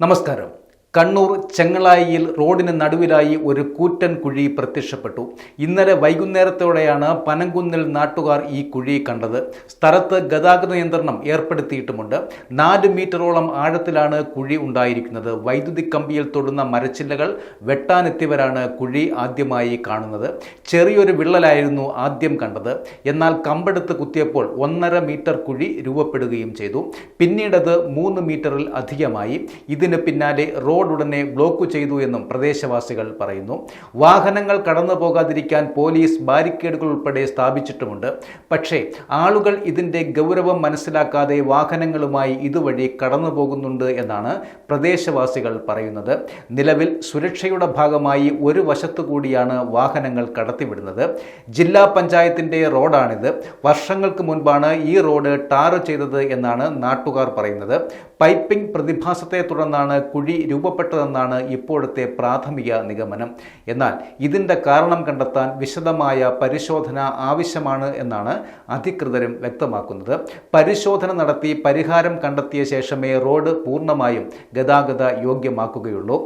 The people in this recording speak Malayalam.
നമസ്കാരം. കണ്ണൂർ ചെങ്ങളായിയിൽ റോഡിന് നടുവിലായി ഒരു കൂറ്റൻ കുഴി പ്രത്യക്ഷപ്പെട്ടു. ഇന്നലെ വൈകുന്നേരത്തോടെയാണ് പനംകുന്നിൽ നാട്ടുകാർ ഈ കുഴി കണ്ടത്. സ്ഥലത്ത് ഗതാഗത നിയന്ത്രണം ഏർപ്പെടുത്തിയിട്ടുമുണ്ട്. 4 മീറ്ററോളം ആഴത്തിലാണ് കുഴി ഉണ്ടായിരിക്കുന്നത്. വൈദ്യുതി കമ്പിയിൽ തൊടുന്ന മരച്ചില്ലകൾ വെട്ടാനെത്തിയവരാണ് കുഴി ആദ്യമായി കാണുന്നത്. ചെറിയൊരു വിള്ളലായിരുന്നു ആദ്യം കണ്ടത്. എന്നാൽ കമ്പെടുത്ത് കുത്തിയപ്പോൾ 1.5 മീറ്റർ കുഴി രൂപപ്പെടുകയും ചെയ്തു. പിന്നീടത് 3 മീറ്ററിൽ അധികമായി. ഇതിന് പിന്നാലെ ഉടനെ ബ്ലോക്ക് ചെയ്തു എന്നും പ്രദേശവാസികൾ പറയുന്നു. വാഹനങ്ങൾ കടന്നു പോകാതിരിക്കാൻ പോലീസ് ബാരിക്കേഡുകൾ ഉൾപ്പെടെ സ്ഥാപിച്ചിട്ടുമുണ്ട്. പക്ഷേ ആളുകൾ ഇതിൻ്റെ ഗൗരവം മനസ്സിലാക്കാതെ വാഹനങ്ങളുമായി ഇതുവഴി കടന്നു പോകുന്നുണ്ട് എന്നാണ് പ്രദേശവാസികൾ പറയുന്നത്. നിലവിൽ സുരക്ഷയുടെ ഭാഗമായി ഒരു വശത്തു കൂടിയാണ് വാഹനങ്ങൾ കടത്തിവിടുന്നത്. ജില്ലാ പഞ്ചായത്തിൻ്റെ റോഡാണിത്. വർഷങ്ങൾക്ക് മുൻപാണ് ഈ റോഡ് ടാർ ചെയ്തത് എന്നാണ് നാട്ടുകാർ പറയുന്നത്. പൈപ്പിംഗ് പ്രതിഭാസത്തെ തുടർന്നാണ് കുഴി രൂപപ്പെട്ടതെന്നാണ് ഇപ്പോഴത്തെ പ്രാഥമിക നിഗമനം. എന്നാൽ ഇതിൻ്റെ കാരണം കണ്ടെത്താൻ വിശദമായ പരിശോധന ആവശ്യമാണ് എന്നാണ് അധികൃതരും വ്യക്തമാക്കുന്നത്. പരിശോധന നടത്തി പരിഹാരം കണ്ടെത്തിയ ശേഷമേ റോഡ് പൂർണ്ണമായും ഗതാഗത യോഗ്യമാക്കുകയുള്ളൂ.